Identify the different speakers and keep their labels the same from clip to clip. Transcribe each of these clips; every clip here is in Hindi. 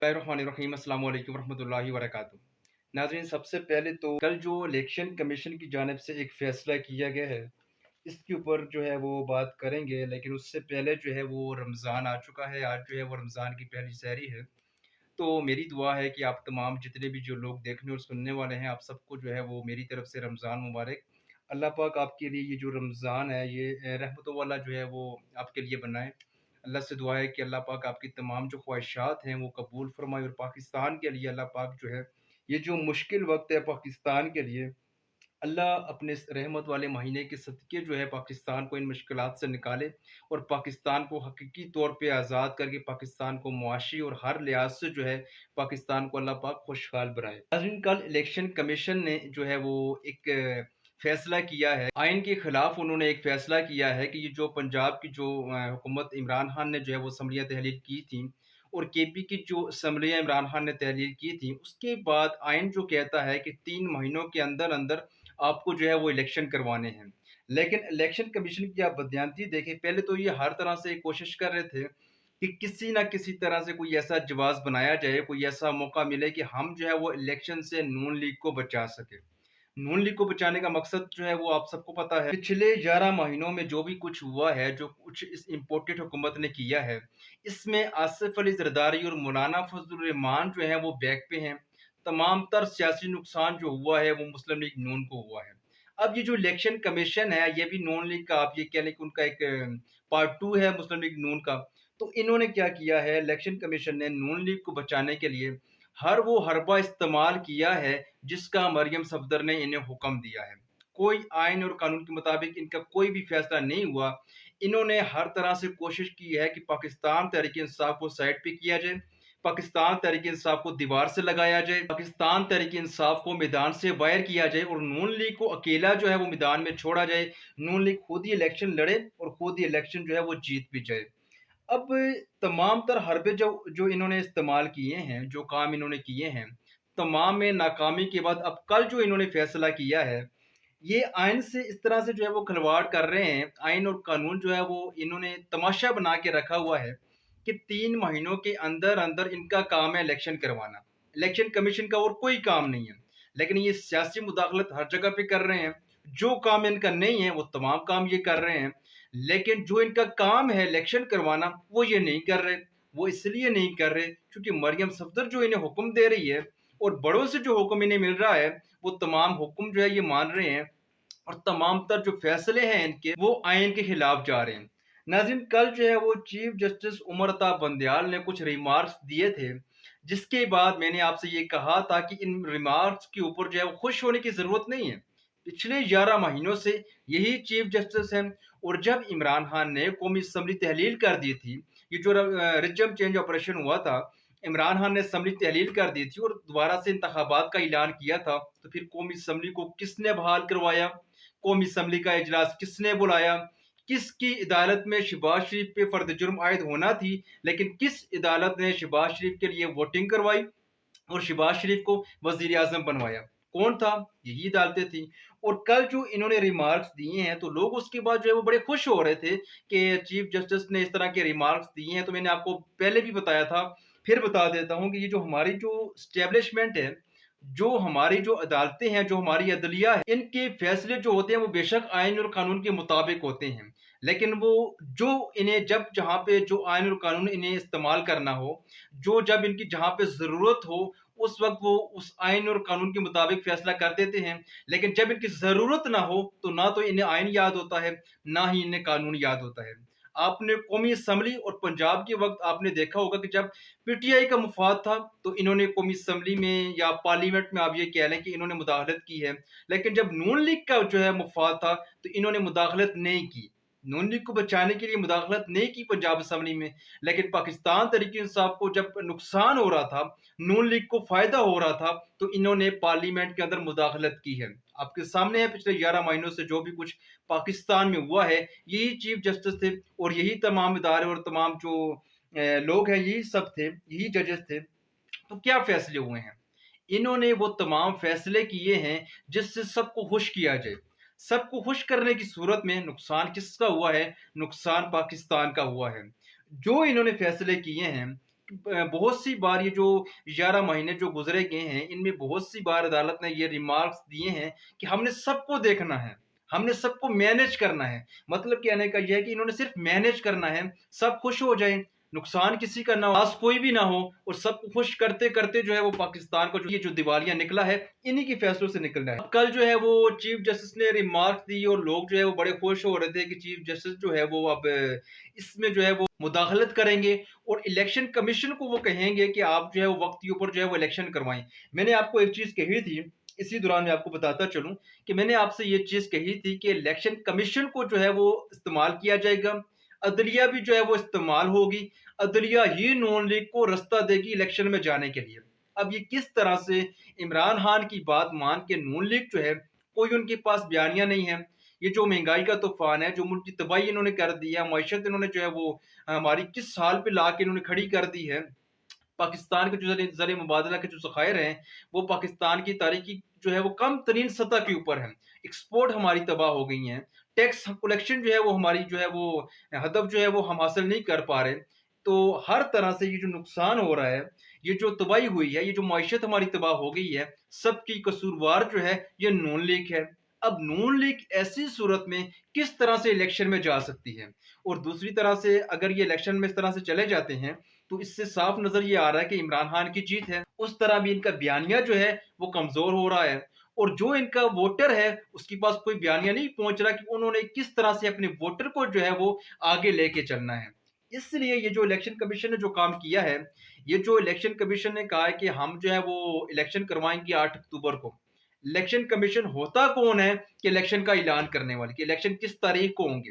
Speaker 1: बिस्मिल्लाहिर्रहमानिर्रहीम अस्सलाम वालेकुम रहमतुल्लाहि व बरकातुहू। नाज़रीन, सबसे पहले तो कल जो इलेक्शन कमीशन की जानिब से एक फ़ैसला किया गया है, इसके ऊपर जो है वो बात करेंगे। लेकिन उससे पहले जो है वो रमज़ान आ चुका है, आज जो है वो रमज़ान की पहली सहरी है। तो मेरी दुआ है कि आप तमाम जितने भी जो लोग देखने और सुनने वाले हैं, आप सबको जो है वो मेरी तरफ से रमज़ान मुबारक। अल्लाह पाक आपके लिए ये जो रमज़ान है ये रहमतों वाला जो है वो आपके लिए बनाए। अल्लाह से दुआ है कि अल्लाह पाक आपकी तमाम जो ख्वाहिशात हैं वो कबूल फ़रमाए, और पाकिस्तान के लिए अल्लाह पाक जो है ये जो मुश्किल वक़्त है पाकिस्तान के लिए, अल्लाह अपने इस रहमत वाले महीने के सदक़े जो है पाकिस्तान को इन मुश्किलात से निकाले, और पाकिस्तान को हकीकी तौर पे आज़ाद करके पाकिस्तान को मुआशी और हर लिहाज से जो है पाकिस्तान को अल्लाह पाक खुशहाल बनाए। नाज़रीन, कल इलेक्शन कमीशन ने जो है वो एक फ़ैसला किया है, आइन के खिलाफ उन्होंने एक फ़ैसला किया है कि ये जो पंजाब की जो हुकूमत इमरान खान ने जो है वो असम्बलियाँ तहलील की थी, और केपी की जो असम्बलियाँ इमरान खान ने तहलील की थी, उसके बाद आइन जो कहता है कि 3 महीनों के अंदर-अंदर आपको जो है वो इलेक्शन करवाने हैं। लेकिन इलेक्शन कमीशन की आप बददियांती देखें, पहले तो ये हर तरह से कोशिश कर रहे थे कि किसी न किसी तरह से कोई ऐसा जवाज़ बनाया जाए, कोई ऐसा मौका मिले कि हम जो है वो इलेक्शन से नून लीग को बचा सकें। नून लीग को बचाने का मकसद जो है वो आप सबको पता है। पिछले 11 महीनों में जो भी कुछ हुआ है, जो कुछ इस इम्पोर्टेड हुकूमत ने किया है, इसमें आसिफ अली ज़रदारी और मौलाना फज़लुर रहमान जो हैं वो बैक पे हैं। तमाम तर सियासी नुकसान जो हुआ है वो मुस्लिम लीग नून को हुआ है। अब ये जो इलेक्शन कमीशन है, ये भी नून लीग का, आप ये कह लें कि उनका एक पार्ट 2 है मुस्लिम लीग नून का। तो इन्होंने क्या किया है, इलेक्शन कमीशन ने नून लीग को बचाने के लिए हर वो हरबा इस्तेमाल किया है जिसका मरियम सफदर ने इन्हें हुक्म दिया है। कोई आइन और कानून के मुताबिक इनका कोई भी फैसला नहीं हुआ। इन्होंने हर तरह से कोशिश की है कि पाकिस्तान तहरीक-ए-इंसाफ को साइड पे किया जाए, पाकिस्तान तहरीक-ए-इंसाफ को दीवार से लगाया जाए, पाकिस्तान तहरीक-ए-इंसाफ को मैदान से बाहर किया जाए, और नून लीग को अकेला जो है वो मैदान में छोड़ा जाए। नून लीग खुद ही इलेक्शन लड़े और खुद ही इलेक्शन जो है वो जीत भी जाए। अब तमाम तर हरबे जो जो इन्होंने इस्तेमाल किए हैं, जो काम इन्होंने किए हैं, तमाम में नाकामी के बाद अब कल जो इन्होंने फैसला किया है, ये आइन से इस तरह से जो है वो खिलवाड़ कर रहे हैं। आइन और कानून जो है वो इन्होंने तमाशा बना के रखा हुआ है कि 3 महीनों के अंदर-अंदर इनका काम है इलेक्शन करवाना। इलेक्शन कमीशन का और कोई काम नहीं है। लेकिन ये सियासी मुदाखलत हर जगह पे कर रहे हैं। जो काम इनका नहीं है, वो तमाम काम ये कर रहे हैं। लेकिन जो इनका काम है इलेक्शन करवाना, वो ये नहीं कर रहे। वो इसलिए नहीं कर रहे क्योंकि मरियम सफदर जो इन्हें हुक्म दे रही है, और बड़ों से जो हुक्म इन्हें मिल रहा है, वो तमाम हुक्म जो है ये मान रहे हैं, और तमाम तर जो फैसले हैं इनके, वो आइन के खिलाफ जा रहे हैं। नाज़रीन, कल जो है वो चीफ जस्टिस उमर अता बंदयाल ने कुछ रिमार्क्स दिए थे, जिसके बाद मैंने आपसे ये कहा था कि इन रिमार्क्स के ऊपर जो है वो खुश होने की ज़रूरत नहीं है। पिछले 11 महीनों से यही चीफ जस्टिस हैं, और जब इमरान खान ने कौमी असम्बली तहलील कर दी थी, ये जो रिजम चेंज ऑपरेशन हुआ था, इमरान खान ने असम्बली तहलील कर दी थी और दोबारा से इंतखाबात का ऐलान किया था, तो फिर कौमी असम्बली को किसने बहाल करवाया? कौमी असम्बली का इजलास किसने बुलाया? किसकी अदालत में शहबाज शरीफ पे फर्द जुर्म आयद होना थी, लेकिन किस अदालत ने शहबाज शरीफ के लिए वोटिंग करवाई और शहबाज शरीफ को वज़ीर आज़म बनवाया? कौन था? यही अदालतें थी। और कल जो इन्होंने रिमार्क्स दिए हैं, तो लोग उसके बाद जो है वो बड़े खुश हो रहे थे कि चीफ जस्टिस ने इस तरह के रिमार्क्स दिए हैं। तो मैंने आपको पहले भी बताया था, फिर बता देता हूँ कि ये जो हमारी जो एस्टेब्लिशमेंट है, जो हमारी जो अदालतें हैं, जो हमारी अदलिया है, इनके फैसले जो होते हैं वो बेशक आइन और कानून के मुताबिक होते हैं। लेकिन वो जो इन्हें जब जहाँ पे जो आइन और कानून इन्हें इस्तेमाल करना हो, जो जब इनकी जहाँ पे ज़रूरत हो, उस वक़्त वो उस आइन और कानून के मुताबिक फ़ैसला कर देते हैं। लेकिन जब इनकी ज़रूरत ना हो, तो ना तो इन्हें आइन याद होता है, ना ही इन्हें कानून याद होता है। आपने कौमी असम्बली और पंजाब के वक़्त आपने देखा होगा कि जब पीटीआई का मफ़ाद था, तो इन्होंने कौमी असम्बली में या पार्लियामेंट में आप ये कह लें कि इन्होंने मुदाखलत की है। लेकिन जब नून लीग का जो है मफ़ाद था, तो इन्होंने मुदाखलत नहीं की। नून लीग को बचाने के लिए मुदाखलत नहीं की पंजाब असम्बली में। लेकिन पाकिस्तान तहरीक-ए-इंसाफ को जब नुकसान हो रहा था, नून लीग को फ़ायदा हो रहा था, तो इन्होंने पार्लियामेंट के अंदर मुदाखलत की है। आपके सामने है पिछले 11 महीनों से जो भी कुछ पाकिस्तान में हुआ है, यही चीफ जस्टिस थे, और यही तमाम इदारे और तमाम जो लोग हैं, यही सब थे, यही जजेस थे। तो क्या फ़ैसले हुए हैं? इन्होंने वो तमाम फ़ैसले किए हैं जिससे सबको खुश किया जाए। सबको खुश करने की सूरत में नुकसान किसका हुआ है? नुकसान पाकिस्तान का हुआ है। जो इन्होंने फ़ैसले किए हैं बहुत सी बार ये जो 11 महीने जो गुज़रे गए हैं, इनमें बहुत सी बार अदालत ने ये रिमार्क्स दिए हैं कि हमने सबको देखना है, हमने सबको मैनेज करना है। मतलब कहने का ये है कि इन्होंने सिर्फ़ मैनेज करना है, सब खुश हो जाएँ, नुकसान किसी का ना हो, पास कोई भी ना हो और सबको खुश करते-करते जो है वो पाकिस्तान को जो ये जो दिवालिया निकला है, इन्हीं के फैसलों से निकला है। अब कल जो है वो चीफ जस्टिस ने रिमार्क्स दी और लोग जो है वो बड़े खुश हो रहे थे कि चीफ जस्टिस जो है वो अब इसमें जो है वो मुदाखलत करेंगे और इलेक्शन कमीशन को वो कहेंगे कि आप जो है वो वक्त के ऊपर जो है वो इलेक्शन करवाएं। मैंने आपको एक चीज कही थी, इसी दौरान मैं आपको बताता चलूं कि मैंने आपसे ये चीज कही थी कि इलेक्शन कमीशन को जो है वो इस्तेमाल किया जाएगा, अदलिया भी जो है वो इस्तेमाल होगी, अदलिया ही नून लीग को रास्ता देगी इलेक्शन में जाने के लिए। अब ये किस तरह से इमरान खान की बात मान के नून लीग जो है, कोई उनके पास बयानिया नहीं है। ये जो महंगाई का तूफान है, जो मुल्क की तबाही इन्होंने कर दी है, मैशत इन्होंने जो है वो हमारी किस हाल पे ला के इन्होंने खड़ी कर दी है। पाकिस्तान के जो ज़र मुबादला के जो ज़खायर हैं, वो पाकिस्तान की तारीकी जो है वो कम तरीन सतह के ऊपर है। एक्सपोर्ट हमारी तबाह हो गई हैं। टैक्स कलेक्शन जो है वो हमारी जो है वो हदफ जो है वो हम हासिल नहीं कर पा रहे। तो हर तरह से ये जो नुकसान हो रहा है, ये जो तबाही हुई है, ये जो मईशत हमारी तबाह हो गई है, सबकी कसूरवार जो है ये नून लीग है। अब नून लीग ऐसी सूरत में किस तरह से इलेक्शन में जा सकती है? और दूसरी तरह से अगर ये इलेक्शन में इस तरह से चले जाते हैं, तो इससे साफ नजर ये आ रहा है कि इमरान खान की जीत है। उस तरह भी इनका बयानिया जो है वो कमजोर हो रहा है और जो इनका वोटर है उसके पास कोई बयानिया नहीं पहुंच रहा कि उन्होंने किस तरह से अपने वोटर को जो है वो आगे लेके चलना है। इसलिए ये जो इलेक्शन कमीशन ने जो काम किया है, ये जो इलेक्शन कमीशन ने कहा है कि हम जो है वो इलेक्शन करवाएंगे 8 अक्टूबर को। इलेक्शन कमीशन होता कौन है कि इलेक्शन का ऐलान करने वाले, कि इलेक्शन किस तारीख को होंगे?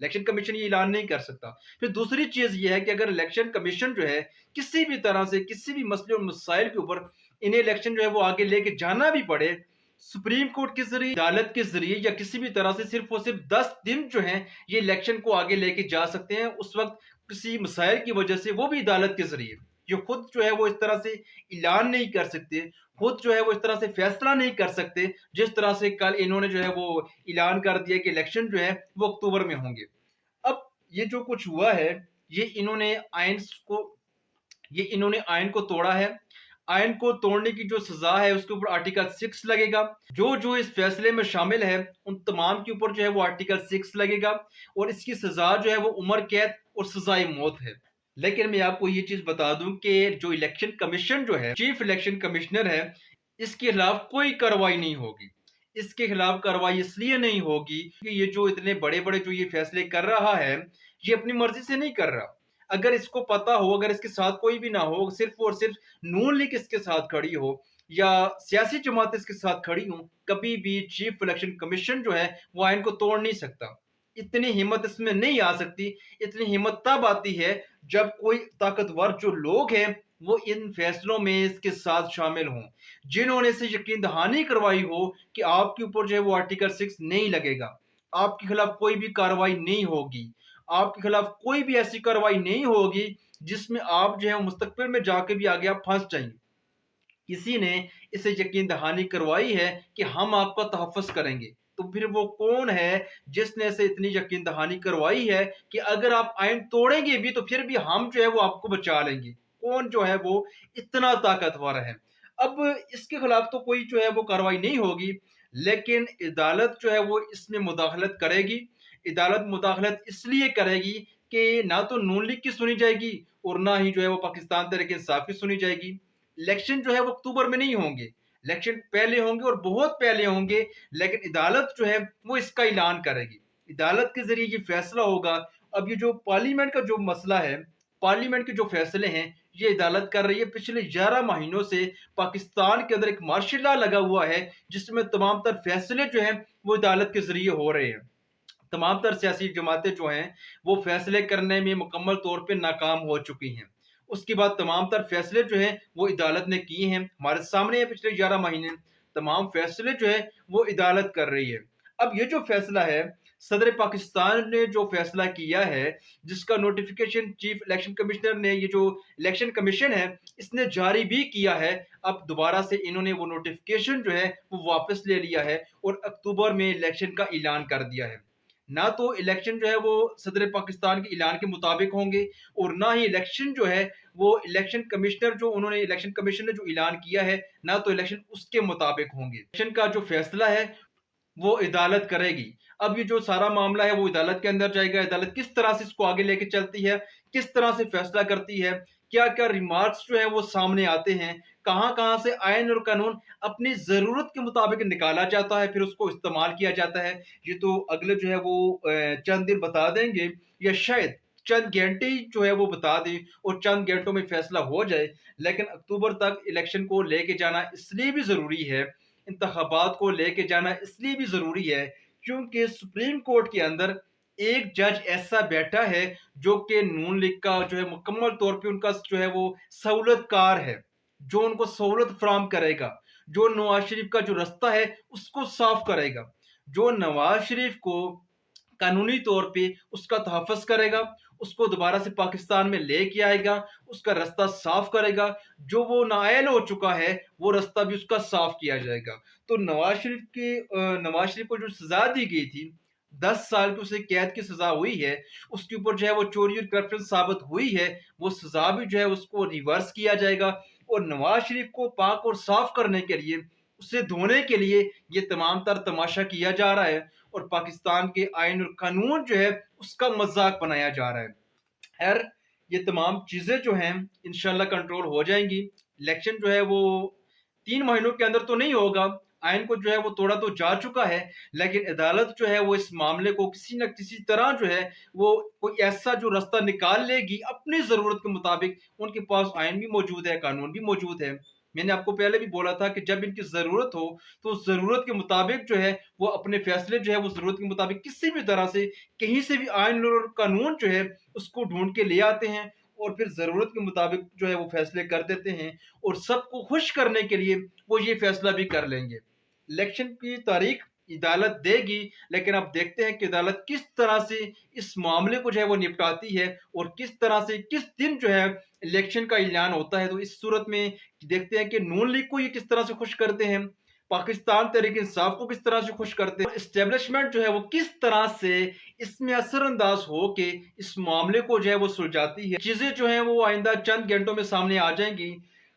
Speaker 1: इलेक्शन कमीशन ये ऐलान नहीं कर सकता। फिर दूसरी चीज ये है कि अगर इलेक्शन कमीशन जो है किसी भी तरह से किसी भी मसले और मसाइल के ऊपर इन्हें इलेक्शन जो है वो आगे लेके जाना भी पड़े, सुप्रीम कोर्ट के जरिए, अदालत के जरिए या किसी भी तरह से सिर्फ और सिर्फ 10 दिन जो है ये इलेक्शन को आगे लेके जा सकते हैं। उस वक्त किसी मसाइल की वजह से वो भी अदालत के जरिए, जो खुद जो है वो इस तरह से ऐलान नहीं कर सकते, खुद जो है वो इस तरह से फैसला नहीं कर सकते जिस तरह से कल इन्होंने जो है वो ऐलान कर दिया कि इलेक्शन जो है वो अक्टूबर में होंगे। अब ये जो कुछ हुआ है, ये इन्होंने आइन को ये इन्होंने आइन को तोड़ा है। आइन को तोड़ने की जो सजा है उसके ऊपर आर्टिकल 6 लगेगा। जो जो इस फैसले में शामिल है उन तमाम के ऊपर जो है वो आर्टिकल 6 लगेगा और इसकी सजा जो है वो उम्र कैद और सजाए मौत है। लेकिन मैं आपको ये चीज बता दूं कि जो इलेक्शन कमीशन जो है, चीफ इलेक्शन कमिश्नर है, इसके खिलाफ कोई कार्रवाई नहीं होगी। इसके खिलाफ कार्रवाई इसलिए नहीं होगी कि ये जो इतने बड़े बड़े जो ये फैसले कर रहा है, ये अपनी मर्जी से नहीं कर रहा। अगर इसको पता हो, अगर इसके साथ कोई भी ना हो, सिर्फ और सिर्फ नून लीग इसके साथ खड़ी हो या सियासी जमात इसके साथ खड़ी हो, कभी भी चीफ इलेक्शन कमीशन जो है वो आइन को तोड़ नहीं सकता। इतनी हिम्मत इसमें नहीं आ सकती। इतनी हिम्मत तब आती है जब कोई ताकतवर जो लोग हैं वो इन फैसलों में इसके साथ शामिल हों, जिन्होंने इसे यकीन दहानी करवाई हो कि आपके ऊपर जो है वो आर्टिकल 6 नहीं लगेगा, आपके खिलाफ कोई भी कार्रवाई नहीं होगी, आपके खिलाफ कोई भी ऐसी कार्रवाई नहीं होगी जिसमें आप जो है मुस्तकबिल में जाके भी आगे आप फंस जाएंगे। किसी ने इसे यकीन दहानी करवाई है कि हम आपका तहफ़्फ़ुज़ करेंगे, तो फिर वो कौन है जिसने इसे इतनी यकीन दहानी करवाई है कि अगर आप आइन तोड़ेंगे भी तो फिर भी हम जो है वो आपको बचा लेंगे? कौन जो है वो इतना ताकतवर है? अब इसके खिलाफ तो कोई जो है वो कार्रवाई नहीं होगी, लेकिन अदालत जो है वो इसमें मुदाखलत करेगी। अदालत मुदाखलत इसलिए करेगी कि ना तो नून लीग की सुनी जाएगी और ना ही जो है वो पाकिस्तान तहरीक-ए-इंसाफ की सुनी जाएगी। इलेक्शन जो है वो अक्टूबर में नहीं होंगे, इलेक्शन पहले होंगे और बहुत पहले होंगे, लेकिन अदालत जो है वो इसका ऐलान करेगी। अदालत के जरिए ये फैसला होगा। अब ये जो पार्लियामेंट का जो मसला है, पार्लियामेंट के जो फैसले हैं, ये अदालत कर रही है। पिछले 11 महीनों से पाकिस्तान के अंदर एक मार्शल लॉ लगा हुआ है जिसमें तमाम तर फैसले जो हैं वो अदालत के जरिए हो रहे हैं। तमाम तर सियासी जमातें जो हैं वो फैसले करने में मुकम्मल तौर पे नाकाम हो चुकी हैं। उसके बाद तमाम तर फैसले जो हैं वो अदालत ने किए हैं, हमारे सामने है पिछले 11 महीने तमाम फैसले जो है वो अदालत कर रही है। अब ये जो फैसला है, सदर पाकिस्तान ने जो फैसला किया है, जिसका नोटिफिकेशन चीफ इलेक्शन कमिश्नर ने, ये जो इलेक्शन कमीशन है इसने जारी भी किया है। अब दोबारा से इन्होंने वो नोटिफिकेशन जो है वो वापस ले लिया है और अक्टूबर में इलेक्शन का ऐलान कर दिया है। ना तो इलेक्शन जो है वो सदर पाकिस्तान के ऐलान के मुताबिक होंगे, और ना ही इलेक्शन जो है वो इलेक्शन कमिश्नर जो उन्होंने इलेक्शन कमीशन ने जो ऐलान किया है, ना तो इलेक्शन उसके मुताबिक होंगे। इलेक्शन का जो फैसला है वो अदालत करेगी। अब ये जो सारा मामला है वो अदालत के अंदर जाएगा। अदालत किस तरह से इसको आगे लेके चलती है, किस तरह से फैसला करती है, क्या क्या रिमार्क्स जो है वो सामने आते हैं, कहां कहां से आयन और कानून अपनी जरूरत के मुताबिक निकाला जाता है, फिर उसको इस्तेमाल किया जाता है, ये तो अगले जो है वो चंद दिन बता देंगे, या शायद चंद घंटे ही जो है वो बता दें और चंद घंटों में फैसला हो जाए। लेकिन अक्टूबर तक इलेक्शन को लेके जाना इसलिए भी जरूरी है, इंतखाबात को लेके जाना इसलिए भी जरूरी है, क्योंकि सुप्रीम कोर्ट के अंदर एक जज ऐसा बैठा है जो कि नून लीग का जो है मुकम्मल तौर पे उनका जो है वो सहूलतकार है, जो उनको सहूलत फराम करेगा, जो नवाज शरीफ का जो रास्ता है उसको साफ करेगा, जो नवाज शरीफ को कानूनी तौर पे उसका तहफ़्फ़ुज़ करेगा, उसको दोबारा से पाकिस्तान में लेके आएगा, उसका रास्ता साफ करेगा, जो वो नाअहल हो चुका है वो रास्ता भी उसका साफ किया जाएगा। तो नवाज शरीफ को जो सजा दी गई थी, 10 साल की उसे कैद की सजा हुई है, उसके ऊपर जो है वो चोरी और करप्शन साबित हुई है, वो सजा भी जो है उसको रिवर्स किया जाएगा, और नवाज शरीफ को पाक और साफ करने के लिए, उसे धोने के लिए ये तमाम तर तमाशा किया जा रहा है, और पाकिस्तान के आइन और कानून जो है उसका मजाक बनाया जा रहा है। खैर, ये तमाम चीजें जो हैं इंशाल्लाह कंट्रोल हो जाएंगी। इलेक्शन जो है वो 3 महीनों के अंदर तो नहीं होगा, आइन को जो है वो तोड़ा तो जा चुका है, लेकिन अदालत जो है वो इस मामले को किसी न किसी तरह जो है वो कोई ऐसा जो रास्ता निकाल लेगी अपनी जरूरत के मुताबिक। उनके पास आइन भी मौजूद है, कानून भी मौजूद है। मैंने आपको पहले भी बोला था कि जब इनकी जरूरत हो तो जरूरत के मुताबिक जो है वो अपने फैसले जो है वो जरूरत के मुताबिक किसी भी तरह से कहीं से भी आइन और कानून जो है उसको ढूंढ के ले आते हैं, और फिर जरूरत के मुताबिक जो है वो फैसले कर देते हैं, और सबको खुश करने के लिए वो ये फैसला भी कर लेंगे। इलेक्शन की तारीख अदालत देगी, लेकिन अब देखते हैं कि अदालत किस तरह से इस मामले को जो है वो निपटाती है, और किस तरह से किस दिन जो है इलेक्शन का ऐलान होता है। तो इस सूरत में देखते हैं कि नून लीग को ये किस तरह से खुश करते हैं, पाकिस्तान तहरीक इंसाफ को किस तरह से खुश करते हैं, एस्टेब्लिशमेंट जो है वो किस तरह से इसमें असरअंदाज हो के इस मामले को जो है वो सुलझाती है। चीजें जो है वो आइंदा चंद घंटों में सामने आ जाएंगी।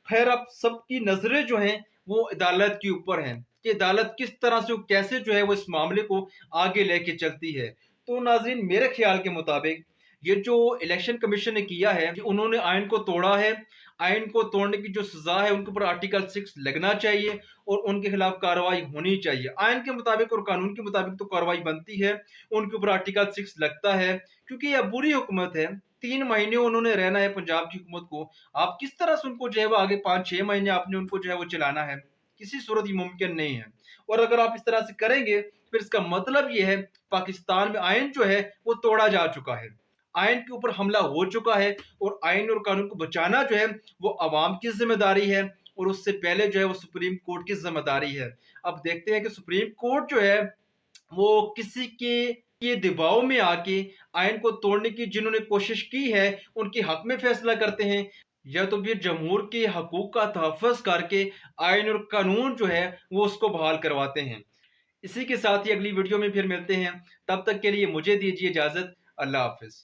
Speaker 1: खैर, अब सबकी नजरें जो हैं वो अदालत के ऊपर हैं कि अदालत किस तरह से कैसे जो है वो इस मामले को आगे लेके चलती है। तो नाज़रीन, मेरे ख्याल के मुताबिक ये जो इलेक्शन कमीशन ने किया है, उन्होंने आइन को तोड़ा है। आइन को तोड़ने की जो सजा है उनके ऊपर आर्टिकल 6 लगना चाहिए और उनके खिलाफ कार्रवाई होनी चाहिए। आइन के मुताबिक और कानून के मुताबिक तो कार्रवाई बनती है, उनके ऊपर आर्टिकल 6 लगता है, क्योंकि यह बुरी हुकूमत है। 3 महीने उन्होंने रहना है पंजाब की हुकूमत को, आप किस तरह से उनको जो है वो आगे 5-6 महीने आपने उनको जो है वो चलाना है, किसी सूरत ये मुमकिन नहीं है। और अगर आप इस तरह से करेंगे फिर इसका मतलब ये है पाकिस्तान में आइन जो है वो तोड़ा जा चुका है, आइन के ऊपर हमला हो चुका है, और आइन और कानून को बचाना जो है वो अवाम की जिम्मेदारी है, और उससे पहले जो है वो सुप्रीम कोर्ट की जिम्मेदारी है। अब देखते हैं कि सुप्रीम कोर्ट जो है वो किसी के दबाव में आके आइन को तोड़ने की जिन्होंने कोशिश की है उनके हक में फैसला करते हैं, या तो फिर जमहूर के हकूक का तहफ़्फ़ुज़ करके आइन और कानून जो है वो उसको बहाल करवाते हैं। इसी के साथ ही अगली वीडियो में फिर मिलते हैं, तब तक के लिए मुझे दीजिए इजाज़त। अल्लाह हाफ़िज़।